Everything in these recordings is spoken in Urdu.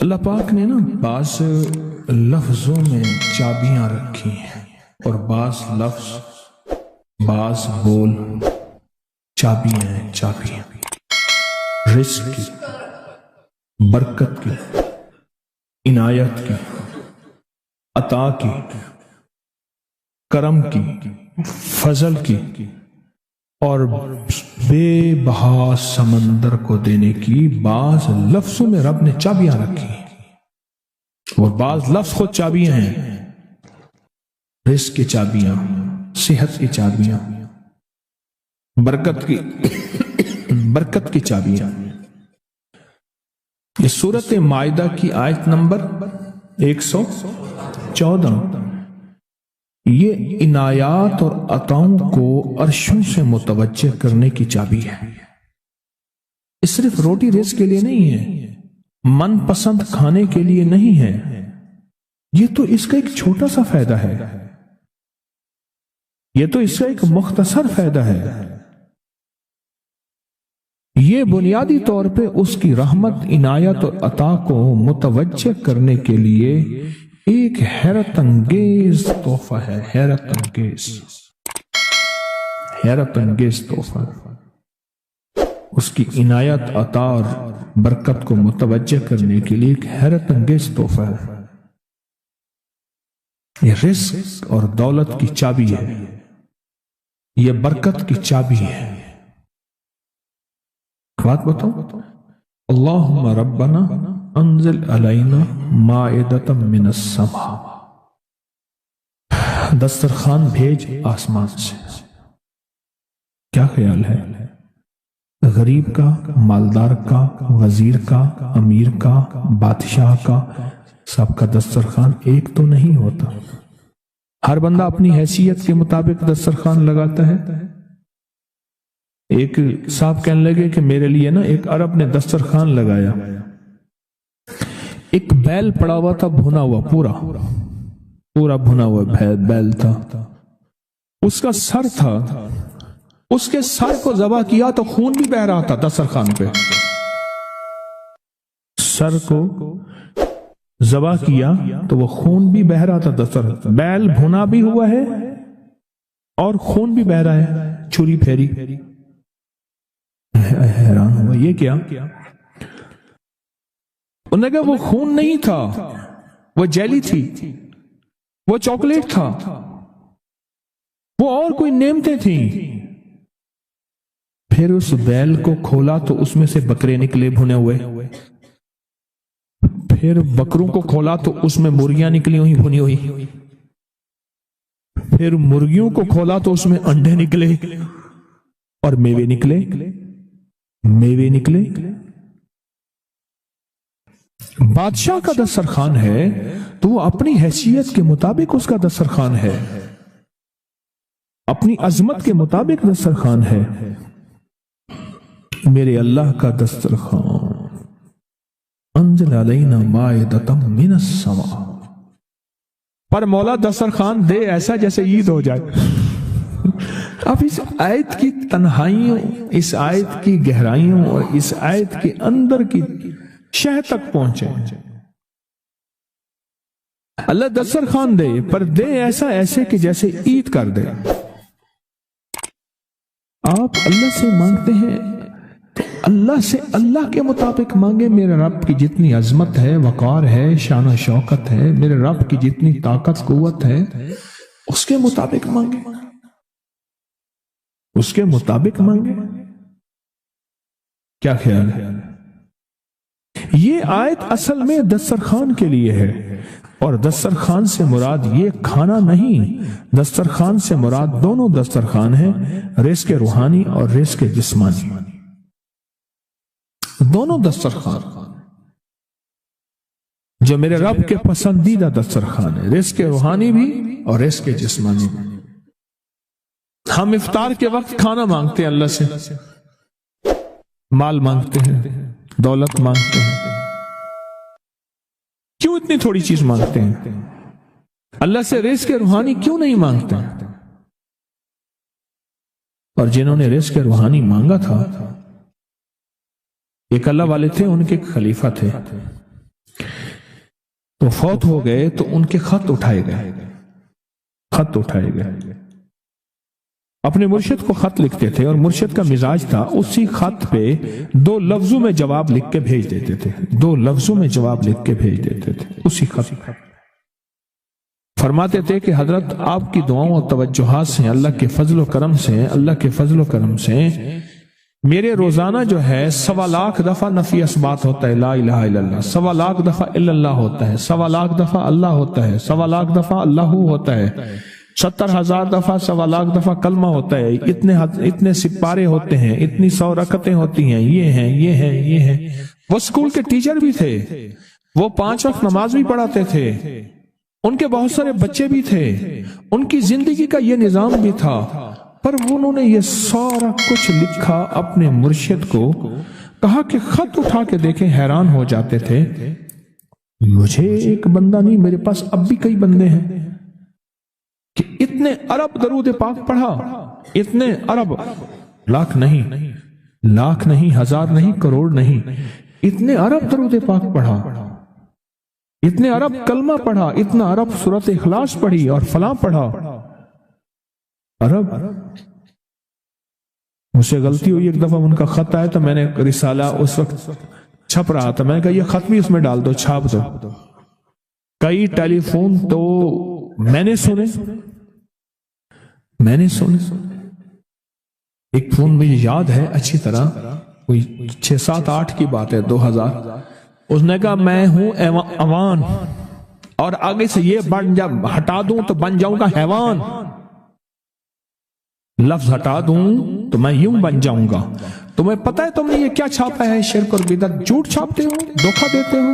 اللہ پاک نے نا بعض لفظوں میں چابیاں رکھی ہیں، اور بعض لفظ، بعض بول چابیاں ہیں، چابیاں رزق کی، برکت کی، عنایت کی، عطا کی، کرم کی، فضل کی، اور بے بہا سمندر کو دینے کی بعض لفظوں میں رب نے چابیاں رکھی ہیں، اور بعض لفظ خود چابیاں ہیں، رزق کی چابیاں، صحت کی چابیاں، برکت کی چابیاں۔ یہ سورۃ مائدہ کی آیت نمبر 114، یہ عنایات اور عطاؤں کو عرشوں سے متوجہ کرنے کی چابی ہے۔ یہ صرف روٹی رزق کے لیے نہیں ہے، من پسند کھانے کے لیے نہیں ہے، یہ تو اس کا ایک چھوٹا سا فائدہ ہے، یہ تو اس کا ایک مختصر فائدہ ہے۔ یہ بنیادی طور پہ اس کی رحمت، عنایت اور عطا کو متوجہ کرنے کے لیے ایک حیرت انگیز تحفہ ہے، حیرت انگیز تحفہ، اس کی عنایت، عطا اور برکت کو متوجہ کرنے کے لیے ایک حیرت انگیز تحفہ ہے۔ یہ رزق اور دولت کی چابی ہے، یہ برکت کی چابی ہے۔ بات بتاؤ، اللہم ربنا انزل علینا مائدۃ من السماء، دسترخوان بھیج آسمان سے۔ کیا خیال ہے؟ غریب کا، مالدار کا، وزیر کا، امیر کا، بادشاہ کا، سب کا دسترخوان ایک تو نہیں ہوتا، ہر بندہ اپنی حیثیت کے مطابق دسترخوان لگاتا ہے۔ ایک صاحب کہنے لگے کہ میرے لیے نا ایک عرب نے دسترخوان لگایا، ایک بیل پڑا ہوا تھا، بھنا ہوا، پورا بھنا ہوا بیل تھا، اس کا سر تھا، اس کے سر کو ذبح کیا تو خون بھی بہ رہا تھا دسترخوان پہ، سر کو ذبح کیا تو وہ خون بھی بہ رہا تھا دسترخوان، بیل بھنا بھی ہوا ہے اور خون بھی بہ رہا ہے، چھری پھیری، حیران ہوا یہ کیا؟ انہوں نے کہا وہ خون نہیں تھا، وہ جیلی تھی، وہ چاکلیٹ تھا، وہ اور کوئی نعمتیں تھیں۔ پھر اس بیل کو کھولا تو اس میں سے بکرے نکلے بھنے ہوئے، پھر بکروں کو کھولا تو اس میں مرغیاں نکلی ہوئی بھنی ہوئی، پھر مرغیوں کو کھولا تو اس میں انڈے نکلے اور میوے نکلے۔ بادشاہ کا دسترخوان ہے تو وہ اپنی حیثیت کے مطابق اس کا دسترخوان ہے، اپنی عظمت کے مطابق دسترخوان ہے۔ میرے اللہ کا دسترخوان، انزل علینا مائدۃ من السماء، پر مولا دسترخوان دے ایسا جیسے عید ہو جائے۔ اب اس آیت کی تنہائیوں، اس آیت کی گہرائیوں اور اس آیت کے اندر کی شہ تک پہنچے۔ اللہ دسترخوان دے، پر دے ایسے کہ جیسے عید کر دے۔ آپ اللہ سے مانگتے ہیں تو اللہ سے اللہ کے مطابق مانگے۔ میرے رب کی جتنی عظمت ہے، وقار ہے، شان و شوکت ہے، میرے رب کی جتنی طاقت قوت ہے، اس کے مطابق مانگے، اس کے مطابق مانگے۔ کیا خیال ہے؟ یہ آیت اصل میں دسترخوان کے لیے ہے، اور دسترخوان سے مراد یہ کھانا نہیں، دسترخوان سے مراد دونوں دسترخوان ہیں، رزق روحانی اور رزق جسمانی، دونوں دسترخوان جو میرے رب کے پسندیدہ دسترخوان ہے، رزق روحانی بھی اور رزق جسمانی بھی۔ ہم افطار کے وقت کھانا مانگتے ہیں اللہ سے، مال مانگتے ہیں، دولت مانگتے ہیں، کیوں اتنی تھوڑی چیز مانگتے ہیں؟ اللہ سے رزق روحانی کیوں نہیں مانگتے؟ اور جنہوں نے رزق روحانی مانگا تھا، ایک اللہ والے تھے، ان کے خلیفہ تھے، وہ فوت ہو گئے تو ان کے خط اٹھائے گئے، خط اٹھائے گئے، اپنے مرشد کو خط لکھتے تھے اور مرشد کا مزاج تھا اسی خط پہ 2 لفظوں میں جواب لکھ کے بھیج دیتے تھے، 2 لفظوں میں جواب لکھ کے بھیج دیتے تھے اسی خط۔ فرماتے تھے کہ حضرت آپ کی دعاؤں اور توجہات سے، اللہ کے فضل و کرم سے، اللہ کے فضل و کرم سے میرے روزانہ جو ہے 1.25 لاکھ دفعہ نفی اثبات ہوتا ہے، لا الہ الا اللہ، 1.25 لاکھ دفعہ الا اللہ ہوتا ہے، 1.25 لاکھ دفعہ اللہ ہوتا ہے، 1.25 لاکھ دفعہ اللہ ہوتا ہے، 70,000 دفعہ 1.25 لاکھ دفعہ کلمہ ہوتا ہے، اتنے سپارے ہوتے ہیں، اتنی 100 رکعتیں ہوتی ہیں، یہ ہیں یہ ہیں یہ ہیں۔ وہ اسکول کے ٹیچر بھی تھے، وہ 5 وقت نماز بھی پڑھاتے تھے، ان کے بہت سارے بچے بھی تھے، ان کی زندگی کا یہ نظام بھی تھا، پر انہوں نے یہ سارا کچھ لکھا اپنے مرشد کو، کہا کہ خط اٹھا کے دیکھیں، حیران ہو جاتے تھے، مجھے ایک بندہ نہیں، میرے پاس اب بھی کئی بندے ہیں کہ اتنے ارب درود پاک پڑھا، اتنے ارب، لاکھ نہیں، ہزار نہیں، کروڑ نہیں، اتنے ارب درود پاک پڑھا، اتنے ارب کلمہ پڑھا، اتنا ارب سورۃ اخلاص پڑھی اور فلاں پڑھا، ارب۔ مجھ سے غلطی ہوئی، ایک دفعہ ان کا خط آیا تو میں نے رسالہ اس وقت چھپ رہا تھا، میں نے کہا یہ خط بھی اس میں ڈال دو، چھاپ دو۔ کئی ٹیلی فون تو میں نے سنے، ایک فون مجھے یاد ہے اچھی طرح، کوئی 6 7 8 کی بات ہے، 2000، اس نے کہا میں ہوں اوان، اور آگے سے یہ بن جا ہٹا دوں تو بن جاؤں گا حیوان، لفظ ہٹا دوں تو میں یوں بن جاؤں گا۔ تمہیں پتا ہے تم نے یہ کیا چھاپا ہے؟ شرک اور بدعت، جھوٹ چھاپتے ہو، دھوکہ دیتے ہو۔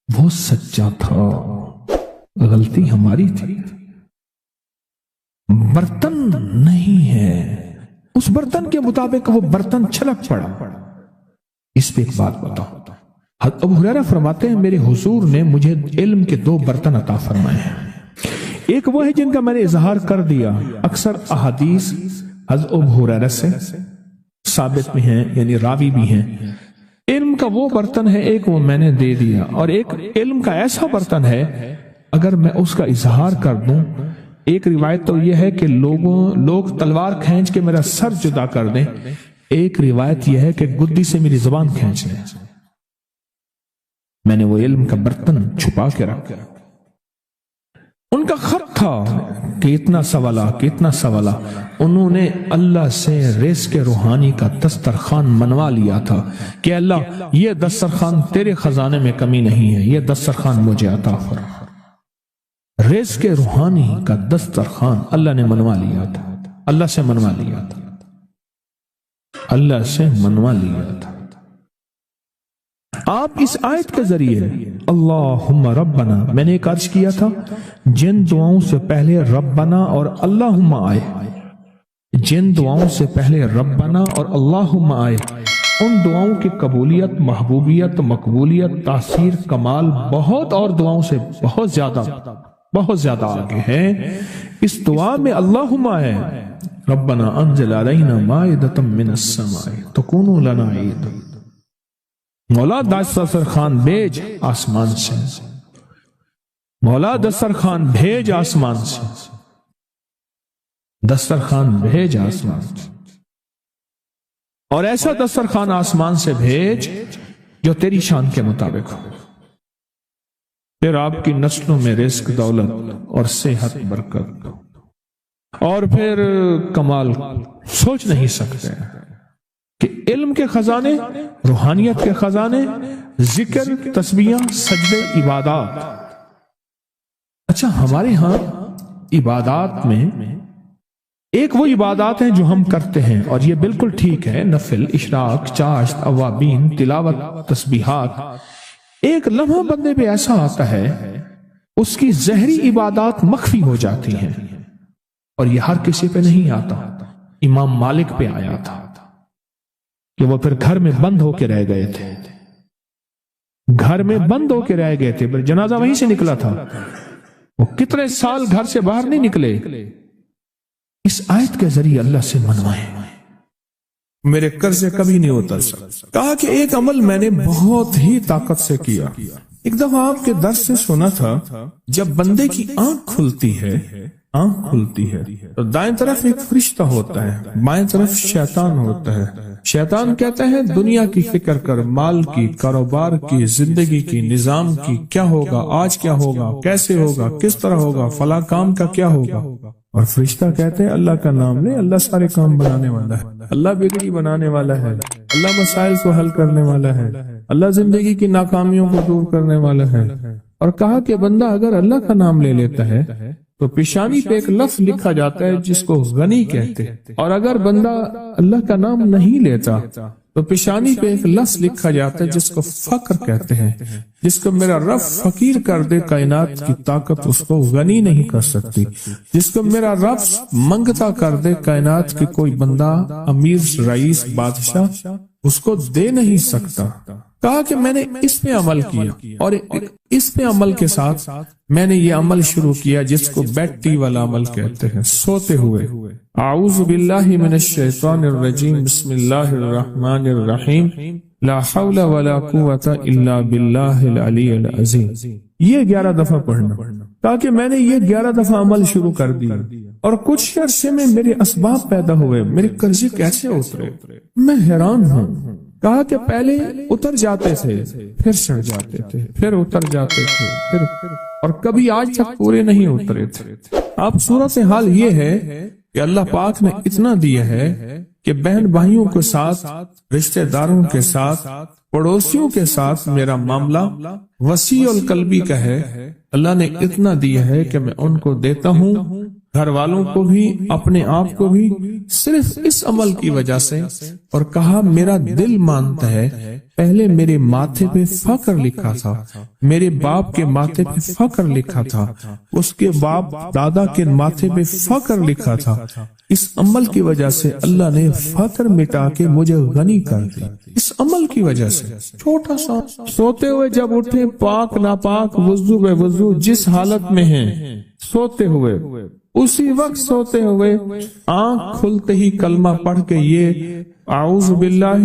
وہ سچا تھا، غلطی ہماری تھی، برتن نہیں ہے، اس برتن کے مطابق وہ برتن چھلک پڑا۔ اس پہ ایک بات بتاؤ، حضرت ابو ہریرہ فرماتے ہیں میرے حضور نے مجھے علم کے 2 برتن عطا فرمائے ہیں، ایک وہ ہے جن کا میں نے اظہار کر دیا، اکثر احادیث حضرت ابو ہریرہ سے ثابت بھی ہیں، یعنی راوی بھی ہیں، علم کا وہ برتن ہے، ایک وہ میں نے دے دیا، اور ایک علم کا ایسا برتن ہے اگر میں اس کا اظہار کر دوں، ایک روایت تو یہ ہے کہ لوگ تلوار کھینچ کے میرا سر جدا کر دیں، ایک روایت یہ ہے کہ گدی سے میری زبان کھینچ لیں۔ میں نے وہ علم کا برتن چھپا کے رکھا، ان کا خط تھا کہ اتنا سوالا، انہوں نے اللہ سے رزق روحانی کا دسترخوان منوا لیا تھا کہ اللہ یہ دسترخوان تیرے خزانے میں کمی نہیں ہے، یہ دسترخوان مجھے عطا فرما۔ رزق روحانی کا دسترخوان اللہ نے منوا لیا تھا، اللہ سے منوا لیا تھا، اللہ سے منوا لیا تھا۔ آپ اس آیت کے ذریعے اللہم ربنا، میں نے ایک عرض کیا تھا جن دعاؤں سے پہلے ربنا اور اللہم آئے، جن دعاؤں سے پہلے ربنا اور اللہم آئے، ان دعاؤں کی قبولیت، محبوبیت، مقبولیت، تاثیر، کمال بہت اور دعاؤں سے بہت زیادہ آگے ہے۔ اس دعا میں اللہم آئے، ربنا انزل علینا مائدۃ من السماء تکون لنا عید، مولا دسترخوان بھیج آسمان سے، مولا دسترخوان بھیج آسمان سے، دسترخوان بھیج آسمان سے، اور ایسا دسترخوان آسمان سے بھیج جو تیری شان کے مطابق ہو، پھر آپ کی نسلوں میں رزق، دولت اور صحت، برکت، اور پھر کمال سوچ نہیں سکتے کہ علم کے خزانے، روحانیت کے خزانے، ذکر، تسبیح، سجدے، عبادات۔ اچھا، ہمارے ہاں عبادات میں ایک وہ عبادات ہیں جو ہم کرتے ہیں اور یہ بالکل ٹھیک ہے، نفل، اشراق، چاشت، اوابین، تلاوت، تسبیحات۔ ایک لمحہ بندے پہ ایسا آتا ہے اس کی ظاہری عبادات مخفی ہو جاتی ہیں، اور یہ ہر کسی پہ نہیں آتا۔ امام مالک پہ آیا تھا کہ وہ پھر گھر میں بند ہو کے رہ گئے تھے، گھر میں بند ہو کے رہ گئے تھے، پھر جنازہ وہیں سے نکلا تھا، وہ کتنے سال گھر سے باہر نہیں نکلے۔ اس آیت کے ذریعے اللہ سے منوائے، میرے قرضے کبھی نہیں اتر سکتے۔ کہا کہ ایک عمل میں نے بہت ہی طاقت سے کیا، ایک دفعہ آپ کے درس سے سنا تھا جب بندے کی آنکھ کھلتی ہے تو دائیں طرف ایک فرشتہ ہوتا ہے، بائیں طرف شیطان ہوتا ہے۔ شیطان کہتا ہے دنیا کی فکر کر، مال کی، کاروبار کی، زندگی کی، نظام کی، کیا ہوگا آج، کیا ہوگا، کیسے ہوگا، کس طرح ہوگا، فلاں کام کا کیا ہوگا۔ اور فرشتہ کہتے ہیں اللہ کا نام لے، اللہ سارے کام بنانے والا ہے، اللہ بگڑی بنانے والا ہے، اللہ مسائل کو حل کرنے والا ہے، اللہ زندگی کی ناکامیوں کو دور کرنے والا ہے۔ اور کہا کہ بندہ اگر اللہ کا نام لے لیتا ہے تو پیشانی پہ ایک لفظ لکھا جاتا ہے جس کو غنی کہتے ہیں، اور اگر بندہ اللہ کا نام نہیں لیتا تو پیشانی پہ ایک لفظ لکھا جاتا ہے جس کو فقر کہتے ہیں، جس کو میرا رب فقیر کر دے کائنات کی طاقت اس کو غنی نہیں کر سکتی، جس کو میرا رب منگتا کر دے کائنات کی کوئی بندہ، امیر، رئیس، بادشاہ اس کو دے نہیں سکتا۔ کہا کہ میں نے اس پہ عمل کیا، اور اس پہ عمل کے ساتھ میں نے یہ عمل شروع کیا جس کو بیٹی والا عمل کہتے ہیں، سوتے ہوئے۔ اعوذ باللہ من الشیطان الرجیم، بسم اللہ الرحمن الرحیم، لا حول ولا قوت الا باللہ العلی العظیم۔ یہ 11 دفعہ پڑھنا، تاکہ میں نے یہ 11 دفعہ عمل شروع کر دیا، اور کچھ عرصے میں میرے اسباب پیدا ہوئے، میرے قرضے کیسے اترے، میں حیران ہوں۔ کہا کہ پہلے اتر جاتے تھے، پھر چڑھ جاتے تھے، پھر اتر جاتے تھے، پھر اور کبھی آج تک پورے نہیں اترے تھے۔ اب صورتحال یہ ہے کہ اللہ پاک نے اتنا دیا ہے کہ بہن بھائیوں کے ساتھ، رشتہ داروں کے ساتھ، پڑوسیوں کے ساتھ میرا معاملہ وسیع القلبی کا ہے۔ اللہ نے اتنا دیا ہے کہ میں ان کو دیتا ہوں، گھر والوں کو بھی، اپنے آپ کو بھی، صرف اس عمل کی وجہ سے۔ اور کہا میرا دل مانتا ہے، پہلے میرے ماتھے پہ فقر لکھا تھا، میرے باپ کے ماتھے پہ فقر لکھا تھا، اس کے باپ دادا کے ماتھے پہ فقر لکھا تھا۔ اس عمل کی وجہ سے اللہ نے فقر مٹا کے مجھے غنی کر دی، اس عمل کی وجہ سے۔ چھوٹا سا سوتے ہوئے جب اٹھے، پاک ناپاک، وضو بے وضو، جس حالت میں ہیں، سوتے ہوئے، اسی وقت سوتے ہوئے آنکھ کھلتے ہی کلمہ پڑھ کے یہ اعوذ باللہ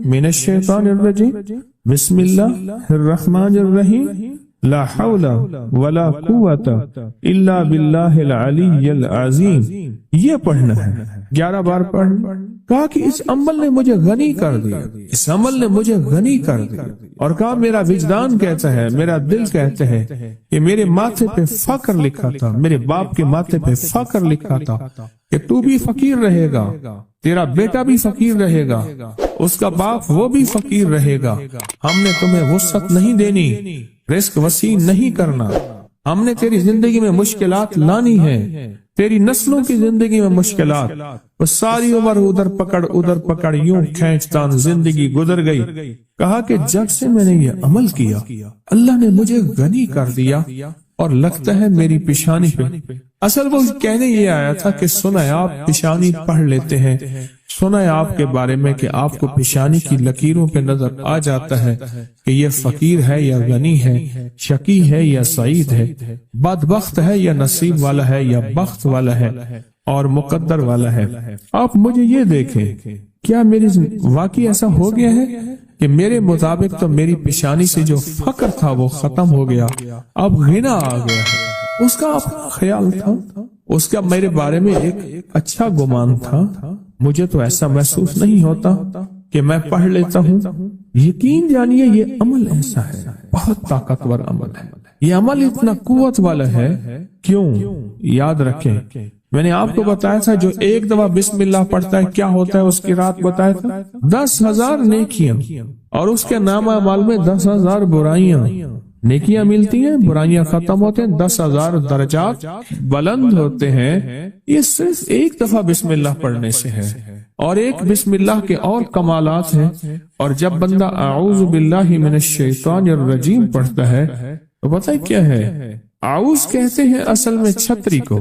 من الشیطان الرجیم، بسم اللہ الرحمن الرحیم، لا حول ولا قوت الا باللہ العلی العظیم، یہ پڑھنا ہے 11 بار پڑھنا۔ کہا کہ اس عمل نے مجھے غنی کر دیا، اس عمل نے مجھے غنی کر دیا۔ اور کہا میرا وجدان کہتا ہے، میرا دل کہتا ہے کہ میرے ماتھے پہ فقر لکھا تھا، میرے باپ کے ماتھے پہ فقر لکھا تھا کہ تو بھی فقیر رہے گا، تیرا بیٹا بھی فقیر رہے گا، اس کا باپ وہ بھی فقیر رہے گا۔ ہم نے تمہیں وسعت نہیں دینی، رزق وسیع نہیں کرنا، ہم نے تیری زندگی میں مشکلات لانی ہے، تیری نسلوں کی زندگی میں مشکلات، وہ ساری عمر ادھر پکڑ یوں کھینچتان زندگی گزر گئی۔ کہا کہ جب سے میں نے یہ عمل کیا، اللہ نے مجھے غنی کر دیا، اور لگتا ہے میری پیشانی پہ، اصل وہ کہنے یہ آیا تھا کہ سنا ہے آپ پیشانی پڑھ لیتے ہیں، سنا ہے آپ کے بارے میں کہ آپ کو پیشانی کی لکیروں پہ نظر آ جاتا ہے کہ یہ فقیر ہے یا غنی ہے، شقی ہے یا سعید ہے، بدبخت ہے یا نصیب والا ہے یا بخت والا ہے اور مقدر والا ہے۔ آپ مجھے یہ دیکھیں، کیا میری واقعی ایسا ہو گیا ہے کہ میرے مطابق تو میری پیشانی سے جو فقر تھا وہ ختم ہو گیا، اب غنا آ گیا ہے۔ اس کا اپنا خیال تھا، اس کا میرے بارے میں ایک اچھا گمان تھا، مجھے تو ایسا محسوس نہیں ہوتا کہ میں پڑھ لیتا ہوں۔ یقین جانیے یہ عمل ایسا ہے، بہت طاقتور عمل ہے، یہ عمل اتنا قوت والا ہے۔ کیوں؟ یاد رکھیں، میں نے آپ کو بتایا تھا جو ایک دفعہ بسم اللہ پڑھتا ہے کیا ہوتا ہے، اس کی رات بتایا تھا 10,000 نیکیاں، اور اس کے نامہ اعمال میں 10,000 برائیاں۔ نیکیاں ملتی ہیں، برائیاں ختم ہوتے ہیں، 10,000 درجات بلند ہوتے ہیں۔ یہ صرف ایک دفعہ بسم اللہ پڑھنے سے ہے، اور ایک بسم اللہ کے اور کمالات ہیں۔ اور جب بندہ اعوذ باللہ من الشیطان الرجیم پڑھتا ہے تو پتہ کیا ہے، اعوذ کہتے ہیں اصل میں چھتری کو،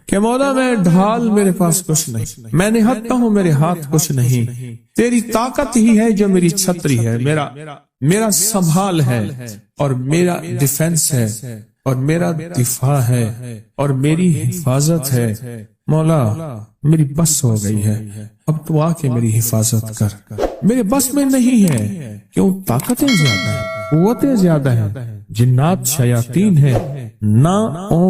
کہ مولا میں ڈھال میرے پاس کچھ نہیں، میں نہتا ہوں میرے ہاتھ کچھ نہیں، تیری طاقت ہی ہے جو میری چھتری ہے، میرا سنبھال ہے، اور میرا ڈیفنس ہے، اور میرا دفاع ہے، اور میری حفاظت ہے۔ مولا میری بس ہو گئی ہے، اب تو آ کے میری حفاظت کر، میرے بس میں نہیں ہے، کیوں؟ طاقتیں زیادہ ہیں، قوتیں زیادہ ہیں، جنات شیاطین ہیں، نہ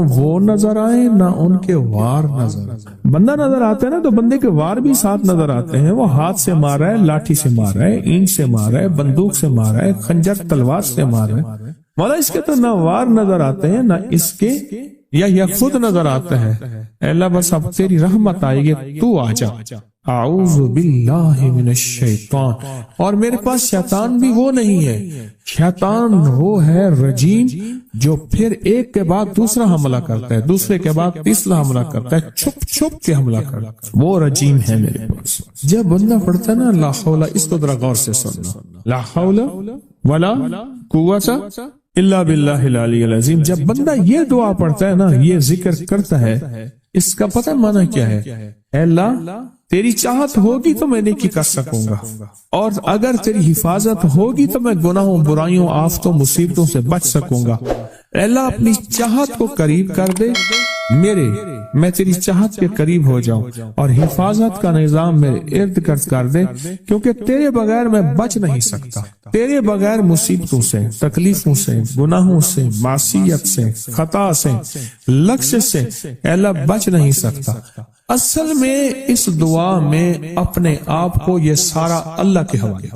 وہ نظر آئے نہ ان کے وار نظر آئے۔ بندہ نظر آتا ہے نا تو بندے کے وار بھی ساتھ نظر آتے ہیں، وہ ہاتھ سے مار رہا ہے، لاٹھی سے مار رہا ہے، اینٹ سے مار رہا ہے، بندوق سے مار رہا ہے، خنجر تلوار سے مار رہا ہے۔ مولا اس کے تو نہ وار نظر آتے ہیں نہ اس کے یا خود نظر آتا ہے۔ اے اللہ بس اب تیری رحمت آئے گی، تو آ جا۔ اعوذ باللہ من الشیطان، اور میرے پاس شیطان بھی وہ نہیں ہے، شیطان وہ ہے رجیم جو پھر ایک کے بعد دوسرا حملہ کرتا ہے، دوسرے کے بعد تیسرا حملہ کرتا ہے، چھپ چھپ کے حملہ کرتا ہے، وہ رجیم ہے میرے پاس۔ جب بندہ پڑھتا ہے نا لا حول، اس کو ذرا غور سے سننا، لا حول ولا قوت الا باللہ العلی العظیم، جب بندہ یہ دعا پڑھتا ہے نا، یہ ذکر کرتا ہے، اس کا پتہ معنی کیا ہے؟ اے اللہ تیری چاہت ہوگی تو میں نیکی کر سکوں گا، اور اگر تیری حفاظت ہوگی تو میں گناہوں، برائیوں، آفتوں، مصیبتوں سے بچ سکوں گا۔ اے اللہ اپنی چاہت کو قریب کر دے میرے، میں تیری چاہت کے قریب ہو جاؤں، اور حفاظت کا نظام میرے ارد گرد کر دے، کیونکہ تیرے بغیر میں بچ نہیں سکتا، تیرے بغیر مصیبتوں سے، تکلیفوں سے، گناہوں سے، معصیت سے، خطا سے، لغزش سے اے اللہ بچ نہیں سکتا۔ اصل میں اس دعا میں اپنے آپ کو یہ سارا اللہ کے حوالے